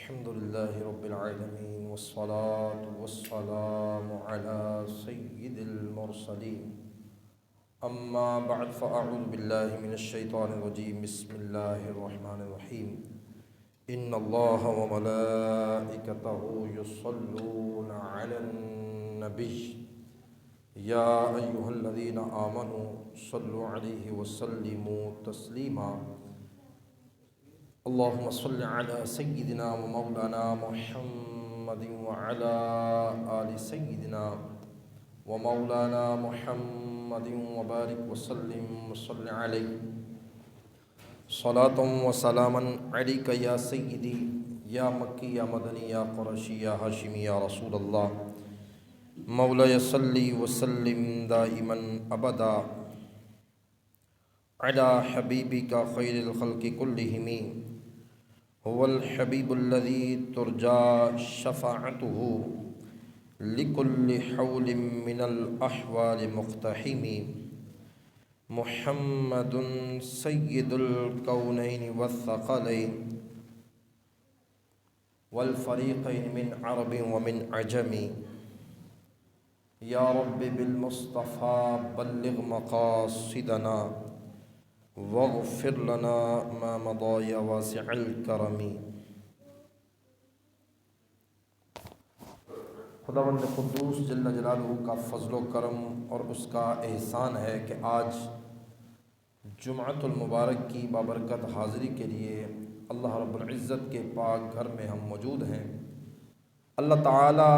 الحمد لله رب العالمين والصلاة والسلام على سيد المرسلين أما بعد فأعوذ بالله من الشيطان الرجيم بسم الله الرحمن الرحيم إن الله وملائكته يصلون على النبي يا أيها الذين آمنوا صلوا عليه وسلموا تسليما اللهم صل على سيدنا ومولانا محمد وعلى آل سيدنا ومولانا محمد وبارك وسلم وصل عليه صلاة وسلاما عليك يا سيدي يا مكي يا مدني يا قرشي يا هاشمي يا رسول الله مولاي صل وسلم دائما أبدا على حبيبك خير الخلق كلهم هو الحبيب الذي ترجى شفاعته لكل حول من الأحوال مقتحم محمد سيد الكونين والثقلين والفريقين من عرب ومن عجم يا رب بالمصطفى بلغ مقاصدنا واغفر لنا ما مضى يا واسع الكرم۔ خداوند قدوس جل جلالہ کا فضل و کرم اور اس کا احسان ہے کہ آج جمعۃ المبارک کی بابرکت حاضری کے لیے اللہ رب العزت کے پاک گھر میں ہم موجود ہیں۔ اللہ تعالی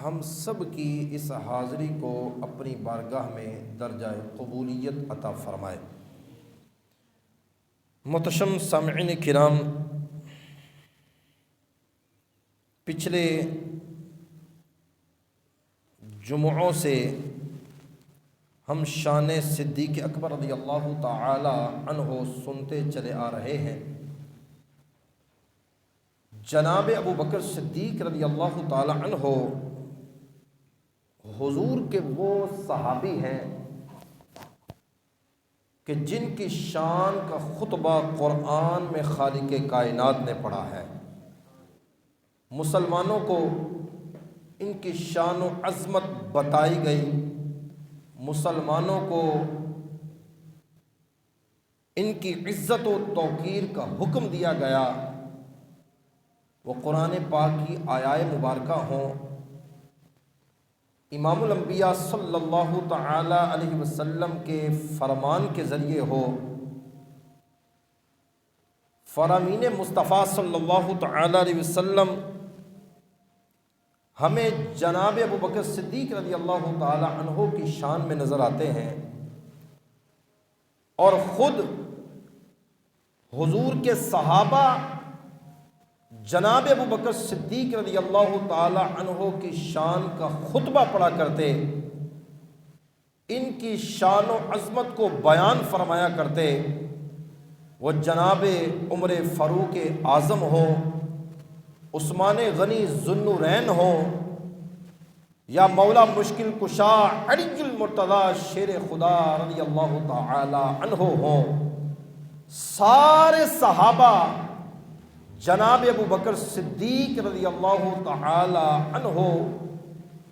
ہم سب کی اس حاضری کو اپنی بارگاہ میں درجہ قبولیت عطا فرمائے۔ محتشم سامعین کرام، پچھلے جمعوں سے ہم شان صدیق اکبر رضی اللہ تعالی عنہ سنتے چلے آ رہے ہیں۔ جناب ابو بکر صدیق رضی اللہ تعالی عنہ حضور کے وہ صحابی ہیں کہ جن کی شان کا خطبہ قرآن میں خالق کائنات نے پڑھا ہے۔ مسلمانوں کو ان کی شان و عظمت بتائی گئی، مسلمانوں کو ان کی عزت و توقیر کا حکم دیا گیا، وہ قرآن پاک کی آیات مبارکہ ہوں، امام الانبیاء صلی اللہ تعالی علیہ وسلم کے فرمان کے ذریعے ہو، فرامین مصطفیٰ صلی اللہ تعالی علیہ وسلم ہمیں جناب ابو بکر صدیق رضی اللہ تعالی عنہ کی شان میں نظر آتے ہیں، اور خود حضور کے صحابہ جناب ابو بکر صدیق رضی اللہ تعالی عنہ کی شان کا خطبہ پڑھا کرتے، ان کی شان و عظمت کو بیان فرمایا کرتے۔ وہ جناب عمر فاروق اعظم ہو، عثمان غنی ذوالنورین ہو، یا مولا مشکل کشا علی المرتضی شیر خدا رضی اللہ تعالی عنہ ہوں، سارے صحابہ جناب ابو بکر صدیق رضی اللہ تعالی عنہ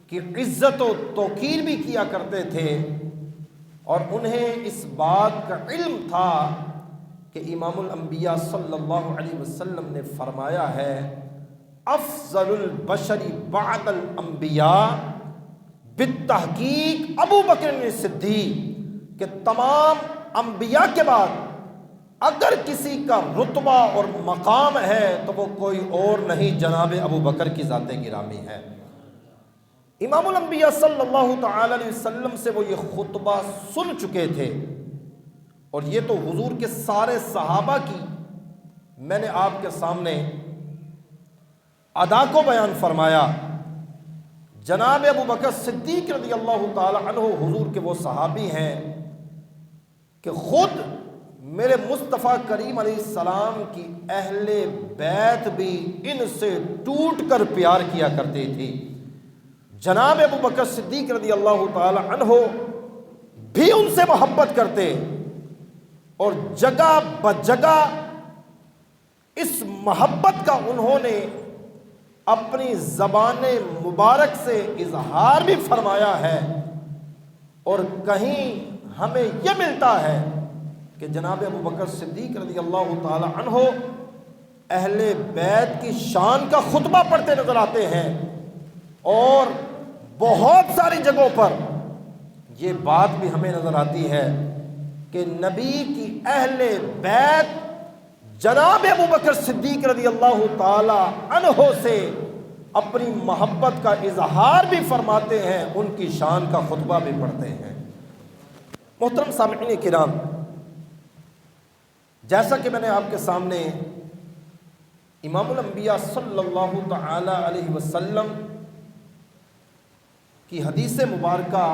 کی عزت و توقیر بھی کیا کرتے تھے، اور انہیں اس بات کا علم تھا کہ امام الانبیاء صلی اللہ علیہ وسلم نے فرمایا ہے افضل البشر بعد الانبیاء بالتحقیق ابو بکر صدیق، کہ تمام انبیاء کے بعد اگر کسی کا رتبہ اور مقام ہے تو وہ کوئی اور نہیں، جناب ابو بکر کی ذات گرامی ہے۔ امام الانبیاء صلی اللہ تعالی علیہ وسلم سے وہ یہ خطبہ سن چکے تھے، اور یہ تو حضور کے سارے صحابہ کی میں نے آپ کے سامنے ادا کو بیان فرمایا۔ جناب ابو بکر صدیق رضی اللہ تعالی عنہ حضور کے وہ صحابی ہیں کہ خود میرے مصطفیٰ کریم علیہ السلام کی اہل بیت بھی ان سے ٹوٹ کر پیار کیا کرتے تھی۔ جناب ابو بکر صدیق رضی اللہ تعالی عنہ بھی ان سے محبت کرتے، اور جگہ بجگہ اس محبت کا انہوں نے اپنی زبان مبارک سے اظہار بھی فرمایا ہے، اور کہیں ہمیں یہ ملتا ہے کہ جناب ابوبکر صدیق رضی اللہ تعالی عنہ اہل بیت کی شان کا خطبہ پڑھتے نظر آتے ہیں، اور بہت ساری جگہوں پر یہ بات بھی ہمیں نظر آتی ہے کہ نبی کی اہل بیت جناب ابوبکر صدیق رضی اللہ تعالی عنہ سے اپنی محبت کا اظہار بھی فرماتے ہیں، ان کی شان کا خطبہ بھی پڑھتے ہیں۔ محترم سامعین کرام، جیسا کہ میں نے آپ کے سامنے امام الانبیاء صلی اللہ تعالی علیہ وسلم کی حدیث مبارکہ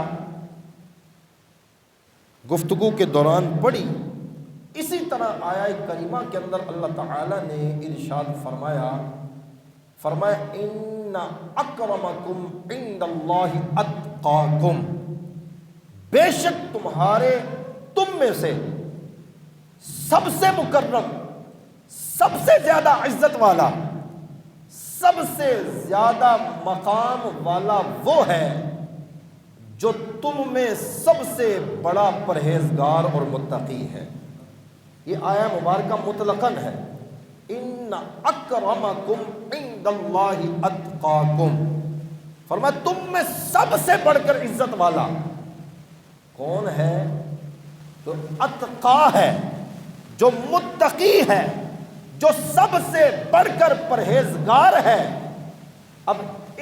گفتگو کے دوران پڑھی، اسی طرح آیہ کریمہ کے اندر اللہ تعالی نے ارشاد فرمایا ان اکرمکم عند اللہ اتقاکم، بے شک تم میں سے سب سے مکرم، سب سے زیادہ عزت والا، سب سے زیادہ مقام والا وہ ہے جو تم میں سب سے بڑا پرہیزگار اور متقی ہے۔ یہ آیہ مبارکہ مطلقاً ہے، ان اکرمکم عند اللہ اتقاکم، فرمایا تم میں سب سے بڑھ کر عزت والا کون ہے؟ جو اتقا ہے، جو متقی ہے، جو سب سے بڑھ کر پرہیزگار ہے۔ اب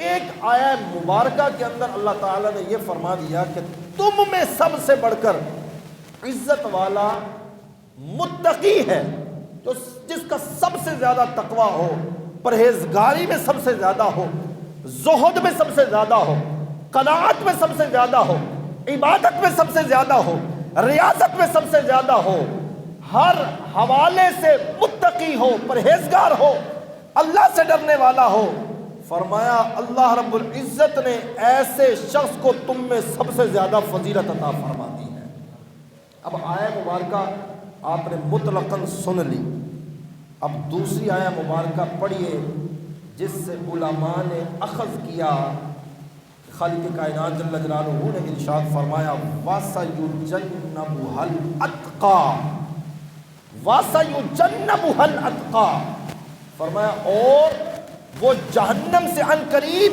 ایک آیہ مبارکہ کے اندر اللہ تعالیٰ نے یہ فرما دیا کہ تم میں سب سے بڑھ کر عزت والا متقی ہے، جس کا سب سے زیادہ تقویٰ ہو، پرہیزگاری میں سب سے زیادہ ہو، زہد میں سب سے زیادہ ہو، قناعت میں سب سے زیادہ ہو، عبادت میں سب سے زیادہ ہو، ریاضت میں سب سے زیادہ ہو، ہر حوالے سے متقی ہو، پرہیزگار ہو، اللہ سے ڈرنے والا ہو۔ فرمایا اللہ رب العزت نے ایسے شخص کو تم میں سب سے زیادہ فضیلت عطا فرما دی ہے۔ اب آیہ مبارکہ آپ نے مطلقاً سن لی، اب دوسری آیہ مبارکہ پڑھیے جس سے علماء نے اخذ کیا۔ خالق کائنات جل جلالہ نے ارشاد فرمایا وَسَيُجَنَّبُهَا الْأَتْقَى، وَسَيُجَنَّبُهَا الْأَتْقَى، فرمایا اور وہ جہنم سے عن قریب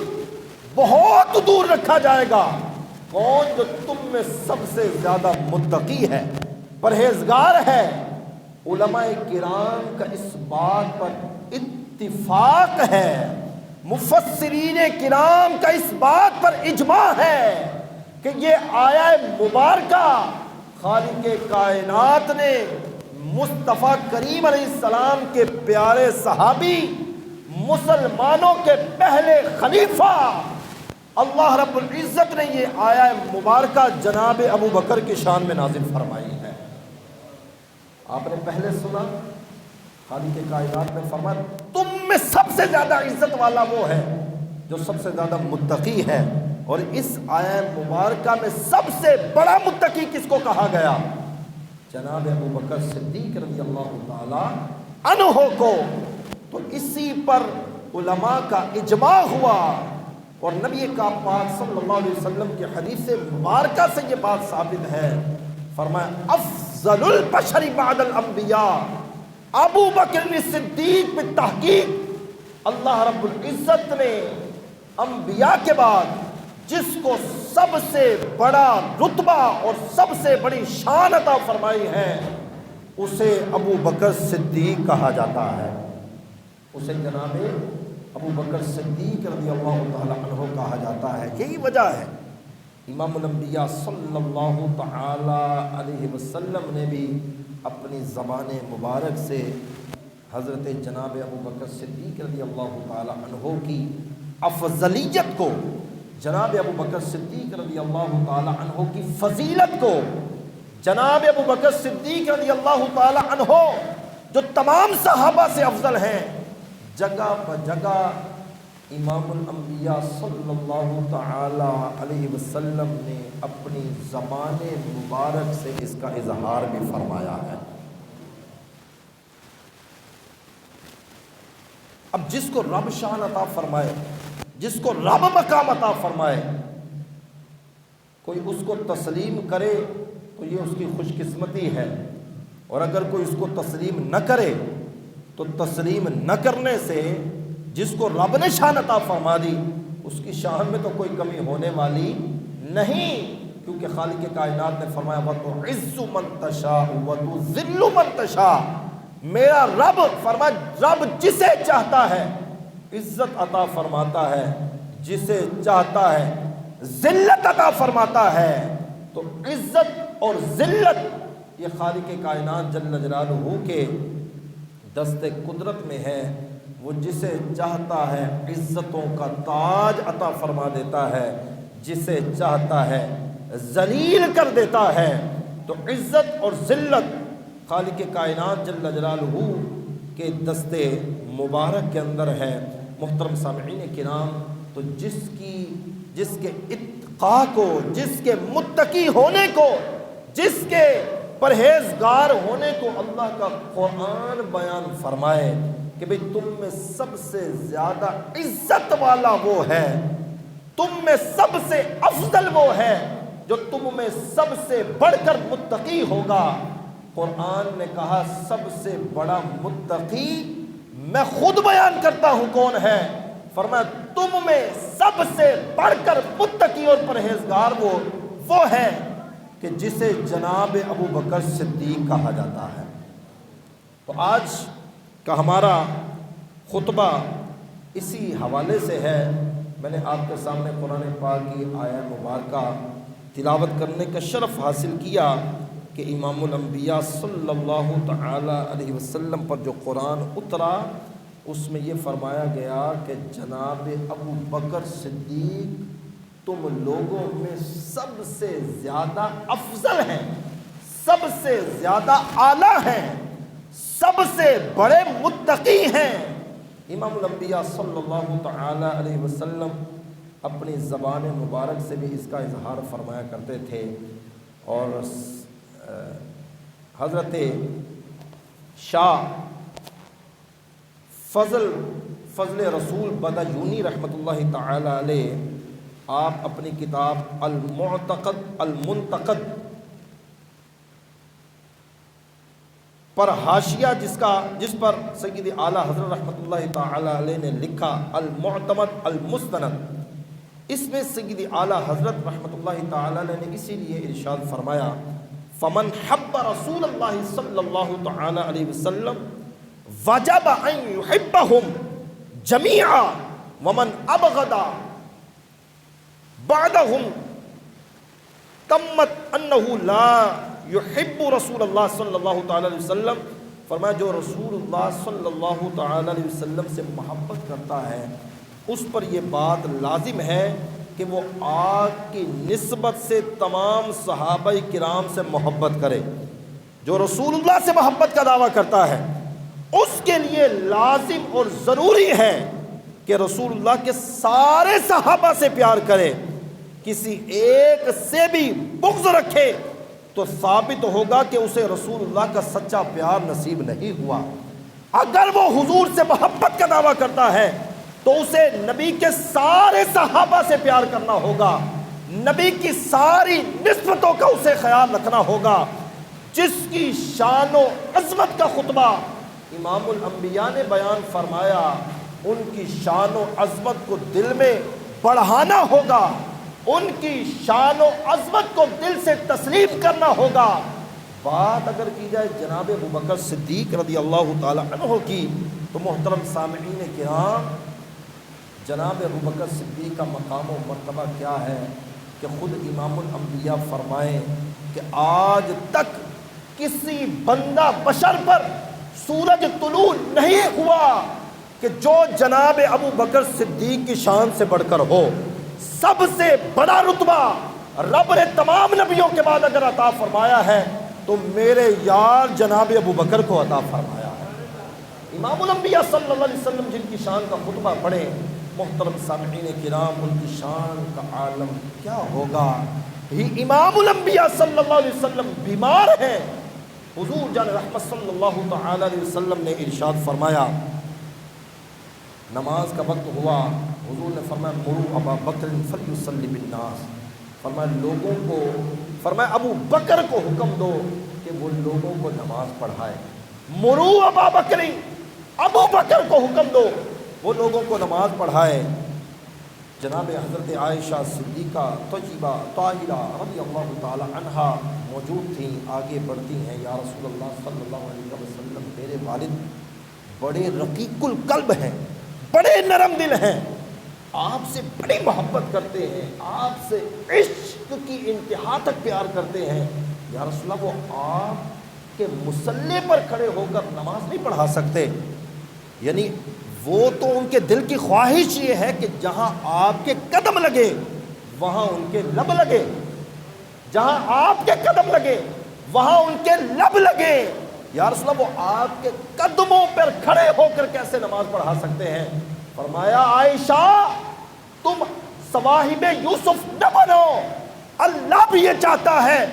بہت دور رکھا جائے گا۔ کون؟ جو تم میں سب سے زیادہ متقی ہے، پرہیزگار ہے۔ علماء کرام کا اس بات پر اتفاق ہے، مفسرین کرام کا اس بات پر اجماع ہے کہ یہ آیہ مبارکہ خالق کائنات نے مصطفیٰ کریم علیہ السلام کے پیارے صحابی، مسلمانوں کے پہلے خلیفہ، اللہ رب العزت نے یہ آیہ مبارکہ جناب ابو بکر کی شان میں نازل فرمائی ہے۔ آپ نے پہلے سنا، خالق کائنات نے فرمایا تم میں سب سے زیادہ عزت والا وہ ہے جو سب سے زیادہ متقی ہے، اور اس آیہ مبارکہ میں سب سے بڑا متقی کس کو کہا گیا؟ جناب ابو بکر صدیق رضی اللہ تعالی عنہ کو۔ تو اسی پر علماء کا اجماع ہوا، اور نبی کا پاک صلی اللہ علیہ وسلم کی حدیث مبارکہ سے یہ بات ثابت ہے۔ فرمایا افضل البشر بعد الانبیاء ابو بکر صدیق، بالتحقیق اللہ رب العزت نے انبیاء کے بعد جس کو سب سے بڑا رتبہ اور سب سے بڑی شان عطا فرمائی ہے، اسے ابو بکر صدیق کہا جاتا ہے، اسے جناب ابو بکر صدیق رضی اللہ تعالی عنہ کہا جاتا ہے۔ یہی وجہ ہے امام الانبیاء صلی اللہ تعالی علیہ وسلم نے بھی اپنی زبان مبارک سے حضرت جناب ابو بکر صدیق رضی اللہ تعالی عنہ کی افضلیت کو، جناب ابو بکر صدیق رضی اللہ تعالی عنہ کی فضیلت کو، جناب ابو بکر صدیق رضی اللہ تعالی عنہ جو تمام صحابہ سے افضل ہیں، جگہ بجگہ امام الانبیاء صلی اللہ تعالی علیہ وسلم نے اپنی زبان مبارک سے اس کا اظہار بھی فرمایا ہے۔ اب جس کو رب شان عطا فرمائے، جس کو رب مقام عطا فرمائے، کوئی اس کو تسلیم کرے تو یہ اس کی خوش قسمتی ہے، اور اگر کوئی اس کو تسلیم نہ کرے تو تسلیم نہ کرنے سے جس کو رب نے شان عطا فرما دی اس کی شان میں تو کوئی کمی ہونے والی نہیں، کیونکہ خالق کائنات نے فرمایا وَتُعِزُّ مَن تَشَاءُ وَتُذِلُّ مَن تَشَاءُ، میرا رب فرمایا رب جسے چاہتا ہے عزت عطا فرماتا ہے، جسے چاہتا ہے ذلت عطا فرماتا ہے۔ تو عزت اور ذلت یہ خالق کائنات جل جلالہ کے دست قدرت میں ہے، وہ جسے چاہتا ہے عزتوں کا تاج عطا فرما دیتا ہے، جسے چاہتا ہے ذلیل کر دیتا ہے۔ تو عزت اور ذلت خالق کائنات جل جلالہ کے دست مبارک کے اندر ہے۔ محترم سامعین کرام، تو جس کے اتقاء کو، جس کے متقی ہونے کو، جس کے پرہیزگار ہونے کو اللہ کا قرآن بیان فرمائے کہ بھئی تم میں سب سے زیادہ عزت والا وہ ہے، تم میں سب سے افضل وہ ہے جو تم میں سب سے بڑھ کر متقی ہوگا۔ قرآن نے کہا سب سے بڑا متقی میں خود بیان کرتا ہوں کون ہے، فرمایا تم میں سب سے بڑھ کر متقی اور پرہیزگار وہ ہے کہ جسے جناب ابو بکر صدیق کہا جاتا ہے۔ تو آج کا ہمارا خطبہ اسی حوالے سے ہے۔ میں نے آپ کے سامنے قرآن پاک کی آیہ مبارکہ تلاوت کرنے کا شرف حاصل کیا کہ امام الانبیاء صلی اللہ تعالی علیہ وسلم پر جو قرآن اترا اس میں یہ فرمایا گیا کہ جناب ابو بکر صدیق تم لوگوں میں سب سے زیادہ افضل ہیں، سب سے زیادہ اعلیٰ ہیں، سب سے بڑے متقی ہیں۔ امام الانبیاء صلی اللہ تعالی علیہ وسلم اپنی زبان مبارک سے بھی اس کا اظہار فرمایا کرتے تھے، اور حضرت شاہ فضل رسول بدایونی رحمۃ اللہ تعالی علیہ، آپ اپنی کتاب المنتقد پر حاشیہ جس پر سید اعلیٰ حضرت رحمۃ اللہ تعالی علیہ نے لکھا المعتمد المستند، اس میں سید اعلیٰ حضرت رحمۃ اللہ تعالی علیہ نے اسی لیے ارشاد فرمایا فمن حب رسول اللہ صلی اللہ تعالی علیہ وسلم وجب ان يحبهم جميعا ومن ابغض بعدهم تمت انه لا يحب رسول اللہ صلی اللہ تعالی علیہ وسلم۔ فرمایا جو رسول اللہ صلی اللہ تعالی علیہ وسلم سے محبت کرتا ہے اس پر یہ بات لازم ہے کہ وہ آگ کی نسبت سے تمام صحابہ کرام سے محبت کرے۔ جو رسول اللہ سے محبت کا دعویٰ کرتا ہے اس کے لیے لازم اور ضروری ہے کہ رسول اللہ کے سارے صحابہ سے پیار کرے، کسی ایک سے بھی بغض رکھے تو ثابت ہوگا کہ اسے رسول اللہ کا سچا پیار نصیب نہیں ہوا۔ اگر وہ حضور سے محبت کا دعویٰ کرتا ہے تو اسے نبی کے سارے صحابہ سے پیار کرنا ہوگا، نبی کی ساری نسبتوں کا اسے خیال رکھنا ہوگا۔ جس کی شان و عظمت کا خطبہ امام الانبیاء نے بیان فرمایا ان کی شان و عظمت کو دل میں بڑھانا ہوگا، ان کی شان و عظمت کو دل سے تسلیم کرنا ہوگا۔ بات اگر کی جائے جناب ابو بکر صدیق رضی اللہ تعالی عنہ کی تو محترم سامعین کرام، جناب ابو بکر صدیق کا مقام و مرتبہ کیا ہے کہ خود امام الانبیاء فرمائیں کہ آج تک کسی بندہ بشر پر سورج طلوع نہیں ہوا کہ جو جناب ابو بکر صدیق کی شان سے بڑھ کر ہو۔ سب سے بڑا رتبہ رب نے تمام نبیوں کے بعد اگر عطا فرمایا ہے تو میرے یار جناب ابو بکر کو عطا فرمایا ہے۔ امام الانبیاء صلی اللہ علیہ وسلم جن کی شان کا خطبہ پڑھیں محترم سامعین کرام، ان کی شان کا عالم کیا ہوگا۔ ہی امام الانبیاء صلی اللہ علیہ وسلم بیمار ہیں، حضور جان رحمت صلی اللہ تعالی علیہ وسلم نے ارشاد فرمایا نماز کا وقت ہوا، حضور نے فرمایا مرو ابا بکر فلیصلی بالناس، فرمایا لوگوں کو، فرمایا ابو بکر کو حکم دو کہ وہ لوگوں کو نماز پڑھائے۔ مرو ابا بکر، ابو بکر کو حکم دو وہ لوگوں کو نماز پڑھائے۔ جناب حضرت عائشہ صدیقہ طیبہ طاہرہ رضی اللہ تعالی عنہا موجود تھیں، آگے بڑھتی ہیں، یا رسول اللہ صلی اللہ علیہ وسلم میرے والد بڑے رقیق القلب ہیں، بڑے نرم دل ہیں، آپ سے بڑی محبت کرتے ہیں، آپ سے عشق کی انتہا تک پیار کرتے ہیں، یا رسول اللہ وہ آپ کے مصلی پر کھڑے ہو کر نماز نہیں پڑھا سکتے۔ یعنی وہ تو ان کے دل کی خواہش یہ ہے کہ جہاں آپ کے قدم لگے وہاں ان کے لب لگے، جہاں آپ کے قدم لگے وہاں ان کے لب لگے۔ یا رسول اللہ وہ آپ کے قدموں پر کھڑے ہو کر کیسے نماز پڑھا سکتے ہیں؟ فرمایا عائشہ تم صواحب یوسف نہ بنو، اللہ بھی یہ چاہتا ہے،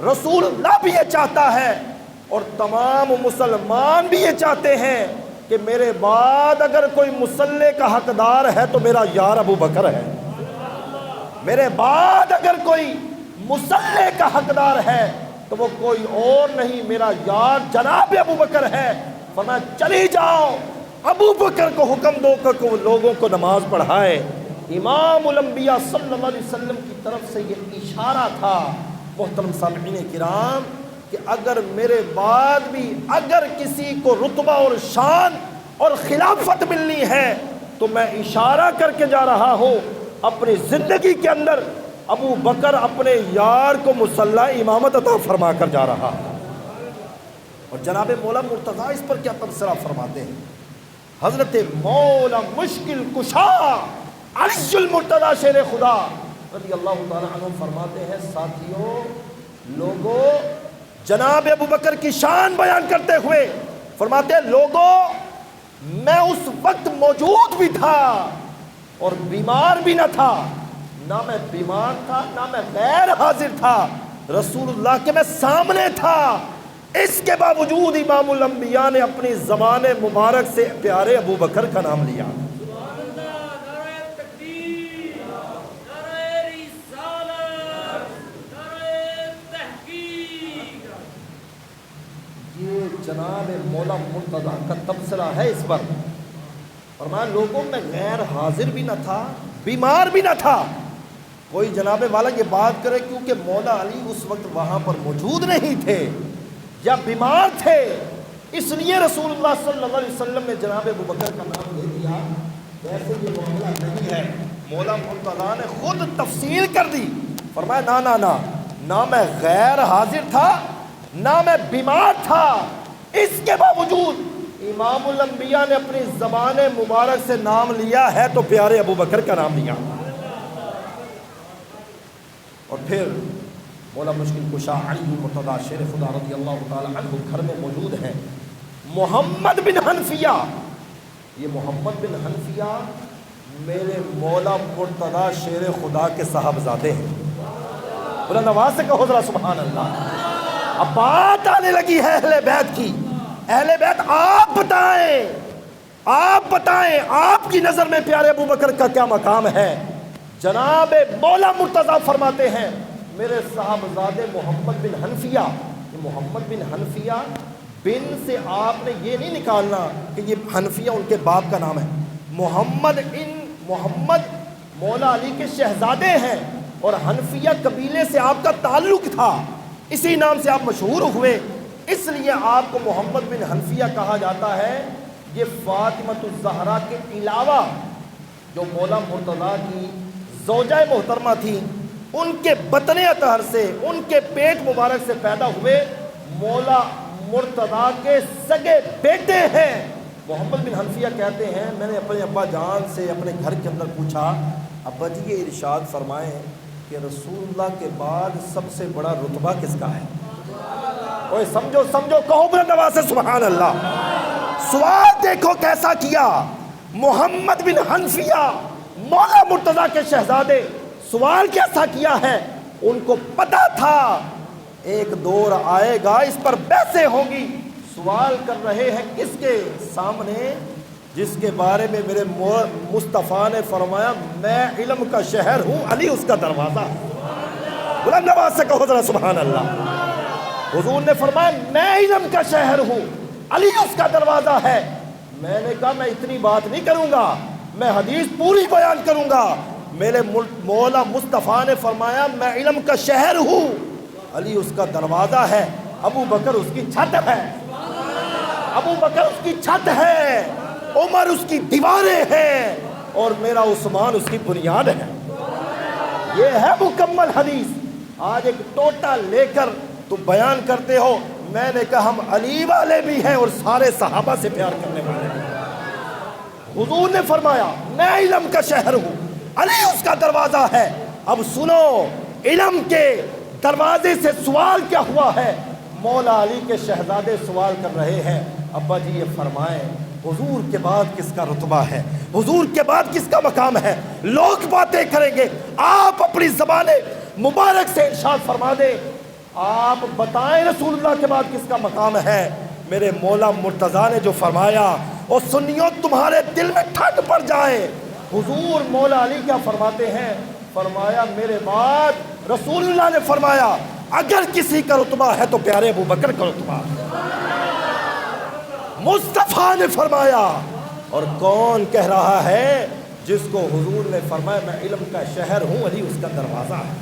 رسول اللہ بھی یہ چاہتا ہے، اور تمام مسلمان بھی یہ چاہتے ہیں کہ میرے بعد اگر کوئی مصلی کا حقدار ہے تو میرا یار ابو بکر ہے، میرے بعد اگر کوئی مصلی کا حقدار ہے تو وہ کوئی اور نہیں، میرا یار جناب ابو بکر ہے۔ فرمایا چلی جاؤ، ابو بکر کو حکم دو کہ وہ لوگوں کو نماز پڑھائے۔ امام الانبیاء صلی اللہ علیہ وسلم کی طرف سے یہ اشارہ تھا محترم سامعین کرام کہ اگر میرے بعد بھی اگر کسی کو رتبہ اور شان اور خلافت ملنی ہے تو میں اشارہ کر کے جا رہا ہوں اپنی زندگی کے اندر ابو بکر اپنے یار کو مصلی امامت عطا فرما کر جا رہا۔ اور جناب مولا مرتضیٰ اس پر کیا تبصرہ فرماتے ہیں؟ حضرت مولا مشکل کشا علی المرتضیٰ شیر خدا رضی اللہ تعالی عنہ فرماتے ہیں ساتھیوں، لوگوں، جناب ابو بکر کی شان بیان کرتے ہوئے فرماتے ہیں لوگوں میں اس وقت موجود بھی تھا اور بیمار بھی نہ تھا، نہ میں بیمار تھا نہ میں غیر حاضر تھا، رسول اللہ کے میں سامنے تھا، اس کے باوجود امام الانبیاء نے اپنی زبان مبارک سے پیارے ابو بکر کا نام لیا۔ جناب مولا مرتضیٰ کا تبصرہ ہے اس پر، فرمایا لوگوں میں غیر حاضر بھی نہ تھا، بیمار بھی نہ تھا۔ کوئی جناب والا یہ بات کرے کیونکہ مولا علی اس وقت وہاں پر موجود نہیں تھے یا بیمار تھے اس لیے رسول اللہ صلی اللہ علیہ وسلم نے جناب ابو بکر کا نام لے دیا، ویسے یہ معاملہ نہیں ہے۔ مولا مرتضیٰ نے خود تفصیل کر دی، فرمایا نہ میں غیر حاضر تھا نہ میں بیمار تھا، اس کے باوجود امام الانبیاء نے اپنی زبان مبارک سے نام لیا ہے تو پیارے ابو بکر کا نام لیا۔ اور پھر مولا مشکل کشا علی المرتضیٰ شیر خدا رضی اللہ تعالی عنہ گھر میں موجود ہیں۔ محمد بن حنفیہ، یہ محمد بن حنفیہ میرے مولا مرتضیٰ شیر خدا کے صاحبزادے ہیں۔ بلند آواز سے کہو ذرا سبحان اللہ۔ اب بات آنے لگی ہے اہل بیت کی۔ اہل بیت آپ بتائیں آپ کی نظر میں پیارے ابو بکر کا کیا مقام ہے؟ جناب مولا مرتضیٰ فرماتے ہیں میرے صاحبزادے محمد بن حنفیہ، یہ محمد بن حنفیہ بن سے آپ نے یہ نہیں نکالنا کہ یہ حنفیہ ان کے باپ کا نام ہے، محمد مولا علی کے شہزادے ہیں اور حنفیہ قبیلے سے آپ کا تعلق تھا، اسی نام سے آپ مشہور ہوئے، اس لیے آپ کو محمد بن حنفیہ کہا جاتا ہے۔ یہ فاطمۃ الزہرا کے علاوہ جو مولا مرتضیٰ کی زوجہ محترمہ تھی ان کے بطن اطہر سے، ان کے پیٹ مبارک سے پیدا ہوئے مولا مرتضیٰ کے سگے بیٹے ہیں۔ محمد بن حنفیہ کہتے ہیں میں نے اپنے ابا جان سے اپنے گھر کے اندر پوچھا ابا جی یہ ارشاد فرمائیں کہ رسول اللہ کے بعد سب سے بڑا رتبہ کس کا ہے؟ اوے سمجھو کہو بلند آواز سے سبحان اللہ۔ سوال دیکھو کیسا کیا محمد بن حنفیہ مولا مرتضیٰ کے شہزادے، سوال کیسا کیا ہے؟ ان کو پتا تھا ایک دور آئے گا اس پر بحثیں ہوں گی، سوال کر رہے ہیں کس کے سامنے؟ جس کے بارے میں میرے مصطفیٰ نے فرمایا میں علم کا شہر ہوں، علی اس کا دروازہ ہے۔ بلند آواز سے کہو ذرا سبحان اللہ۔ حضور نے فرمایا میں علم کا شہر ہوں، علی اس کا دروازہ ہے۔ میں نے کہا میں اتنی بات نہیں کروں گا، میں حدیث پوری بیان کروں گا۔ میرے مولا مصطفیٰ نے فرمایا میں علم کا شہر ہوں، علی اس کا دروازہ ہے، ابو بکر اس کی چھت ہے، ابو بکر اس کی چھت ہے، عمر اس کی دیواریں ہیں، اور میرا عثمان اس کی بنیاد ہے۔ یہ ہے مکمل حدیث۔ آج ایک ٹوٹا لے کر تو بیان کرتے ہو، میں نے کہا ہم علی والے بھی ہیں اور سارے صحابہ سے پیار کرنے والے ہیں۔ حضور نے فرمایا میں علم کا شہر ہوں، علی اس کا دروازہ ہے۔ اب سنو علم کے دروازے سے سوال کیا ہوا ہے۔ مولا علی کے شہزادے سوال کر رہے ہیں، ابا جی یہ فرمائیں حضور کے بعد کس کا رتبہ ہے، حضور کے بعد کس کا مقام ہے؟ لوگ باتیں کریں گے، آپ اپنی زبان مبارک سے ارشاد فرما دیں، آپ بتائیں رسول اللہ کے بعد کس کا مقام ہے۔ میرے مولا مرتضیٰ نے جو فرمایا اور سنیوں تمہارے دل میں ٹھنڈ پڑ جائے، حضور مولا علی کیا فرماتے ہیں؟ فرمایا میرے بعد رسول اللہ نے فرمایا اگر کسی کا رتبہ ہے تو پیارے ابو بکر کا رتبہ ہے۔ مصطفیٰ نے فرمایا، اور کون کہہ رہا ہے؟ جس کو حضور نے فرمایا میں علم کا شہر ہوں، علی اس کا دروازہ ہے۔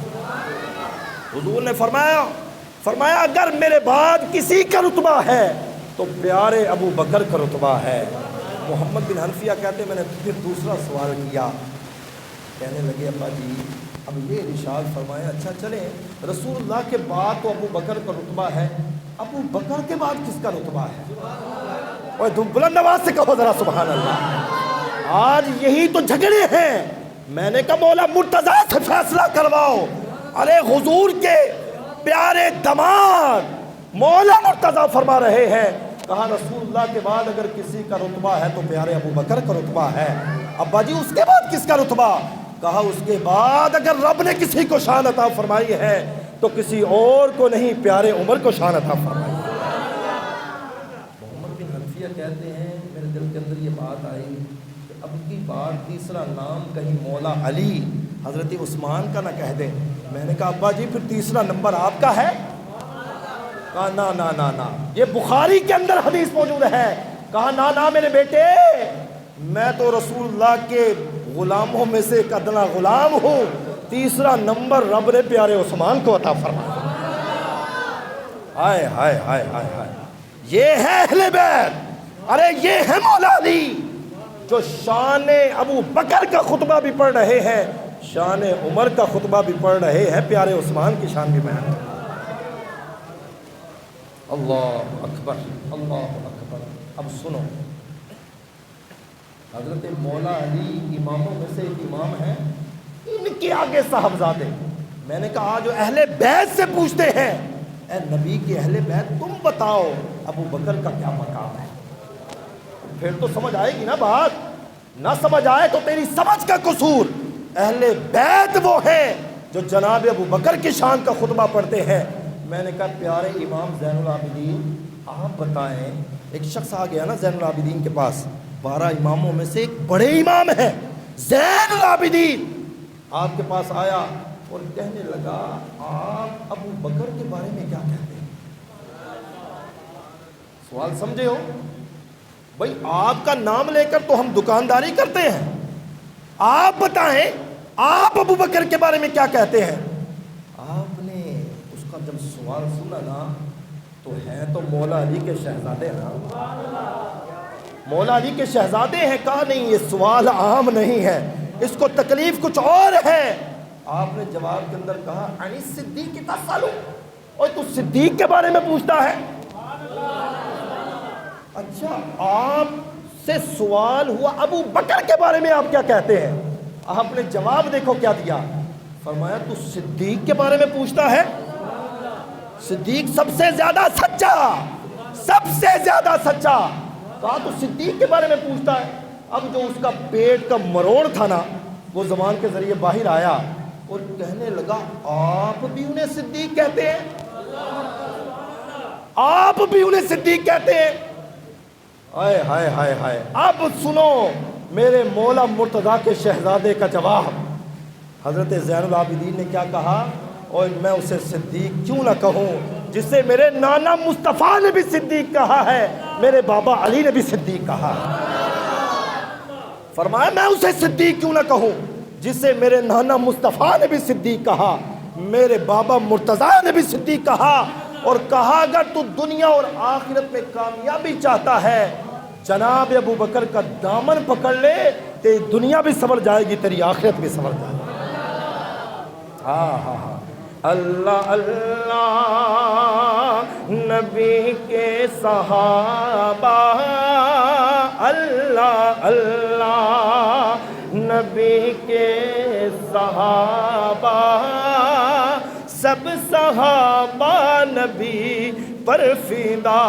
حضور نے فرمایا اگر میرے بعد کسی کا رتبہ ہے تو پیارے ابو بکر کا رتبہ ہے۔ محمد بن حنفیہ کہتے ہیں میں نے پھر دوسرا سوال کیا، کہنے لگے ابا جی اب یہ ارشاد فرمایا اچھا چلیں رسول اللہ کے بعد تو ابو بکر کا رتبہ ہے، ابو بکر کے بعد کس کا رتبہ ہے؟ اور تم بلند آواز سے کہو ذرا سبحان اللہ۔ آج یہی تو جھگڑے ہیں۔ میں نے کہا مولا مرتضیٰ سے فیصلہ کرواؤ۔ ارے حضور کے پیارے داماد مولا مرتضیٰ فرما رہے ہیں، کہا رسول اللہ کے بعد اگر کسی کا رتبہ ہے تو پیارے ابو بکر کا رتبہ ہے۔ ابا جی اس کے بعد کس کا رتبہ؟ کہا اس کے بعد اگر رب نے کسی کو شان عطا فرمائی ہے تو کسی اور کو نہیں، پیارے عمر کو شان عطا فرمائی۔ محمد بن حنفیہ کہتے ہیں میرے دل کے اندر یہ بات آئی کہ اب کی بار تیسرا نام کہیں مولا علی حضرت عثمان کا نہ کہہ دیں۔ میں نے کہا ابا جی پھر تیسرا نمبر آپ کا ہے؟ کہا نا نا نا نا، یہ بخاری کے اندر حدیث موجود ہے۔ کہا نا نا میرے بیٹے، میں تو رسول اللہ کے غلاموں میں سے ایک ادنا غلام ہوں، تیسرا نمبر رب نے پیارے عثمان کو عطا فرمایا۔ ہائے ہائے ہائے ہائے ہائے، یہ ہے اہل بیت۔ ارے یہ ہے مولا علی جو شان ابو بکر کا خطبہ بھی پڑھ رہے ہیں، شان عمر کا خطبہ بھی پڑھ رہے ہیں، پیارے عثمان کی شان بھی بیان۔ اللہ اکبر اللہ اکبر۔ اب سنو، حضرت مولا علی اماموں میں سے ایک امام ہے، ان کے آگے صاحبزادے۔ میں نے کہا جو اہل بیت سے پوچھتے ہیں، اے نبی کے اہل بیت تم بتاؤ ابو بکر کا کیا مقام ہے؟ پھر تو سمجھ آئے گی نا بات، نہ سمجھ آئے تو تیری سمجھ کا قصور۔ اہل بیت وہ ہیں جو جناب ابو بکر کی شان کا خطبہ پڑھتے ہیں۔ میں نے کہا پیارے امام زین العابدین آپ بتائیں، ایک شخص آ گیا نا زین العابدین کے پاس، 12 اماموں میں سے ایک بڑے امام ہیں زین العابدین، آپ کے پاس آیا اور کہنے لگا آپ ابو بکر کے بارے میں کیا کہتے ہیں؟ سوال سمجھے ہو بھائی؟ آپ کا نام لے کر تو ہم دکانداری کرتے ہیں، آپ بتائیں آپ ابو بکر کے بارے میں کیا کہتے ہیں؟ آپ نے اس کا جب سوال سنا نا تو ہے تو مولا علی کے شہزادے نا، مولا علی کے شہزادے ہیں۔ کہا نہیں یہ سوال عام نہیں ہے، اس کو تکلیف کچھ اور ہے۔ آپ نے جواب کے اندر کہا انی صدیق کی تسالو، اور تو صدیق کے بارے میں پوچھتا ہے؟ اچھا آپ سے سوال ہوا ابو بکر کے بارے میں آپ کیا کہتے ہیں؟ آپ نے جواب دیکھو کیا دیا، فرمایا تو صدیق کے بارے میں پوچھتا ہے؟ صدیق سب سے زیادہ سچا، سب سے زیادہ سچا۔ کہا تو صدیق کے بارے میں پوچھتا ہے؟ اب جو اس کا پیٹ کا مروڑ تھا نا وہ زبان کے ذریعے باہر آیا اور کہنے لگا آپ بھی انہیں صدیق کہتے ہیں؟ آپ بھی انہیں صدیق کہتے ہیں؟ ہائے ہائے ہائے ہائے، اب سنو میرے مولا مرتضیٰ کے شہزادے کا جواب۔ حضرت زین العابدین نے کیا کہا؟ اور میں اسے صدیق کیوں نہ کہوں جسے میرے نانا مصطفیٰ نے بھی صدیق کہا ہے، میرے بابا علی نے بھی صدیق کہا ہے۔ فرمایا میں اسے صدیق کیوں نہ کہوں جسے میرے نانا مصطفیٰ نے بھی صدیق کہا، میرے بابا مرتضیٰ نے بھی صدیق کہا، اور کہا اگر تو دنیا اور آخرت میں کامیابی چاہتا ہے جناب ابو بکر کا دامن پکڑ لے، تیری دنیا بھی سنور جائے گی، تیری آخرت بھی سنور جائے گی۔ ہاں ہاں ہاں، اللہ اللہ نبی کے صحابہ، اللہ اللہ نبی کے صحابہ، سب صحابہ نبی پر فدا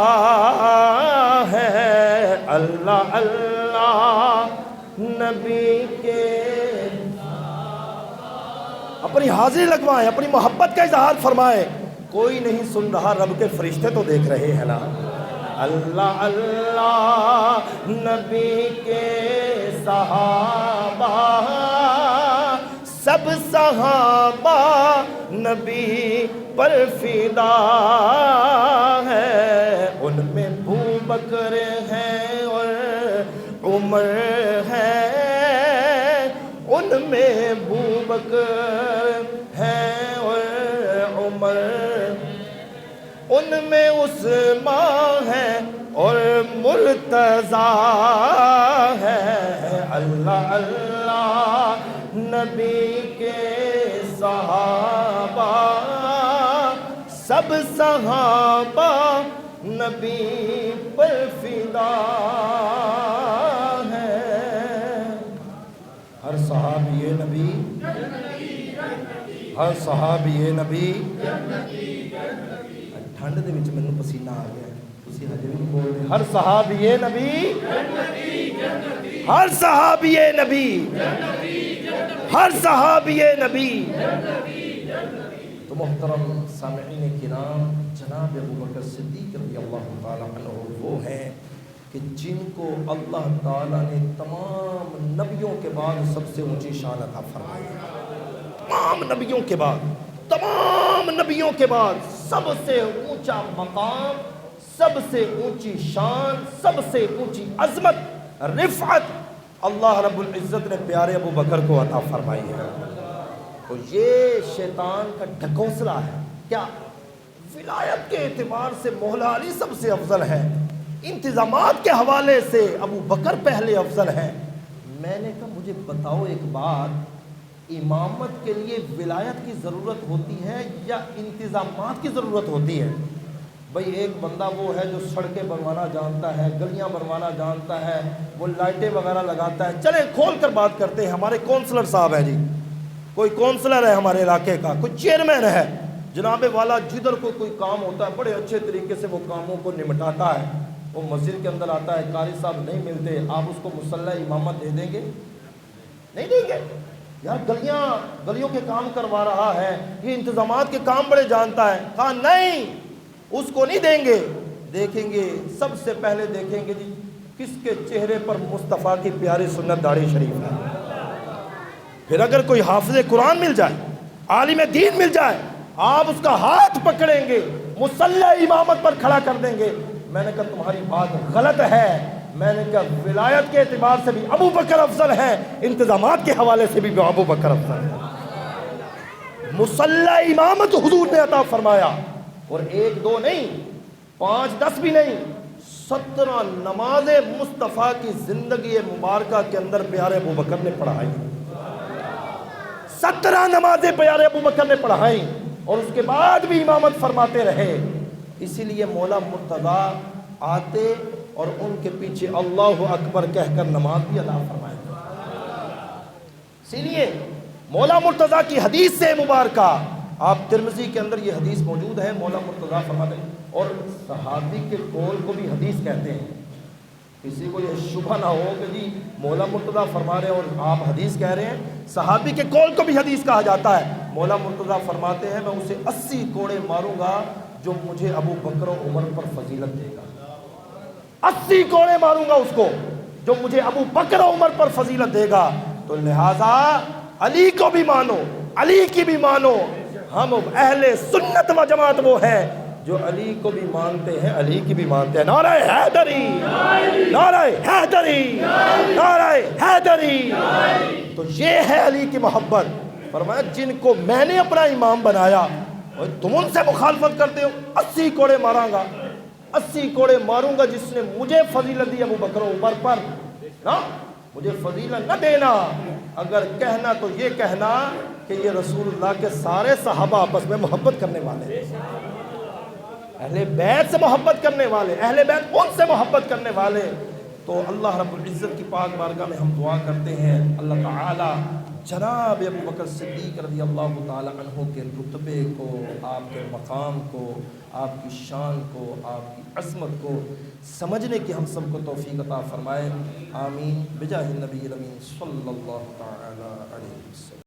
ہے، اللہ اللہ نبی کے۔ اپنی حاضری لگوائیں، اپنی محبت کا اظہار فرمائیں۔ کوئی نہیں سن رہا، رب کے فرشتے تو دیکھ رہے ہیں نا۔ اللہ اللہ نبی کے صحابہ، سب صحابہ نبی پر فدا ہے، ان میں ابو بکر ہیں اور عمر ہے، ان میں ابو بکر ہیں اور عمر، ان میں عثمان ہے اور مرتضیٰ ہے، اللہ اللہ نبی کے صحابہ، سب صحابہ نبی پر فدا ہے۔ ہر صحابی نبی، ہر صحابی نبی، ٹھنڈ دے وچ مینوں پسینہ آ گیا، تسی ہجے بھی نہیں بول رہے۔ ہر صحابی نبی، ہر صحابی نبی، ہر صحابی نبی۔ تو محترم سامعین کرام، جناب ابو بکر صدیق رضی اللہ تعالی عنہ وہ ہیں کہ جن کو اللہ تعالیٰ نے تمام نبیوں کے بعد سب سے اونچی شان عطا فرمائی۔ تمام نبیوں کے بعد، تمام نبیوں کے بعد سب سے اونچا مقام، سب سے اونچی شان، سب سے اونچی عظمت، رفعت اللہ رب العزت نے پیارے ابو بکر کو عطا فرمائی ہے۔ اور یہ شیطان کا ڈھکوسلا ہے کیا؟ ولایت کے اعتبار سے مولا علی سب سے افضل ہے، انتظامات کے حوالے سے ابو بکر پہلے افضل ہیں۔ میں نے کہا مجھے بتاؤ ایک بات، امامت کے لیے ولایت کی ضرورت ہوتی ہے یا انتظامات کی ضرورت ہوتی ہے؟ بھئی ایک بندہ وہ ہے جو سڑکیں بنوانا جانتا ہے، گلیاں بنوانا جانتا ہے، وہ لائٹیں وغیرہ لگاتا ہے۔ چلیں کھول کر بات کرتے ہیں، ہمارے کونسلر صاحب ہیں جی، کوئی کونسلر ہے ہمارے علاقے کا، کوئی چیئرمین ہے، جناب والا جدھر کو کوئی کام ہوتا ہے بڑے اچھے طریقے سے وہ کاموں کو نمٹاتا ہے۔ وہ مسجد کے اندر آتا ہے، قاری صاحب نہیں ملتے، آپ اس کو مصلی امامت دے دیں گے؟ نہیں دیں گے یار، گلیوں کے کام کروا رہا ہے، یہ انتظامات کے کام بڑے جانتا ہے۔ کہا نہیں، اس کو نہیں دیں گے، دیکھیں گے سب سے پہلے دیکھیں گے جی کس کے چہرے پر مصطفیٰ کی پیاری سنت داڑھی شریف ہے۔ پھر اگر کوئی حافظ قرآن مل جائے، عالم دین مل جائے، آپ اس کا ہاتھ پکڑیں گے، مصلی امامت پر کھڑا کر دیں گے۔ میں نے کہا تمہاری بات غلط ہے، میں نے کہا ولایت کے اعتبار سے بھی ابو بکر افضل ہے، انتظامات کے حوالے سے بھی ابو بکر افضل ہے۔ مصلی امامت حضور نے عطا فرمایا، اور 1 2 نہیں، 5 10 بھی نہیں، 17 نماز مصطفیٰ کی زندگی مبارکہ کے اندر پیارے ابو بکر نے پڑھائی۔ 17 نمازیں پیارے ابو بکر نے پڑھائی، اور اس کے بعد بھی امامت فرماتے رہے۔ اسی لیے مولا مرتضیٰ آتے اور ان کے پیچھے اللہ اکبر کہہ کر نماز بھی ادا فرمائے۔ اسی لیے مولا مرتضیٰ کی حدیث سے مبارکہ، آپ ترمذی کے اندر یہ حدیث موجود ہے، مولا مرتضیٰ فرماتے ہیں، اور صحابی کے قول کو بھی حدیث کہتے ہیں۔ کسی کو یہ شبہ نہ ہو کہ جی مولا مرتضیٰ فرما رہے ہیں اور آپ حدیث کہہ رہے ہیں، صحابی کے قول کو بھی حدیث کہا جاتا ہے۔ مولا مرتضیٰ فرماتے ہیں میں اسے 80 کوڑے ماروں گا جو مجھے ابو بکر و عمر پر فضیلت دے گا۔ 80 کوڑے ماروں گا اس کو جو مجھے ابو بکر و عمر پر فضیلت دے گا. تو لہذا علی کو بھی مانو، علی کی بھی مانو. ہم اہل سنت و جماعت وہ ہے جو علی کو بھی مانتے ہیں، علی کی بھی مانتے ہیں. نعرہ حیدری، نعرہ حیدری، نعرہ حیدری. تو یہ ہے علی کی محبت. فرمایا جن کو میں نے اپنا امام بنایا تم ان سے مخالفت کرتے ہو. 80 کوڑے ماراں گا، 80 کوڑے ماروں گا جس نے مجھے فضیلت دی ابو بکر و عمر پر. نا مجھے فضیلت نہ دینا، اگر کہنا تو یہ کہنا کہ یہ رسول اللہ کے سارے صحابہ آپس میں محبت کرنے والے، اہل بیت سے محبت کرنے والے، اہل بیت ان سے محبت کرنے والے. تو اللہ رب العزت کی پاک بارگاہ میں ہم دعا کرتے ہیں اللہ تعالی جناب ابو بکر صدیق رضی اللہ تعالی عنہ کے رتبے کو، آپ کے مقام کو، آپ کی شان کو، آپ کی عظمت کو سمجھنے کی ہم سب کو توفیق عطا فرمائے. آمین بجاہ النبی الامین صلی اللہ تعالی علیہ وسلم.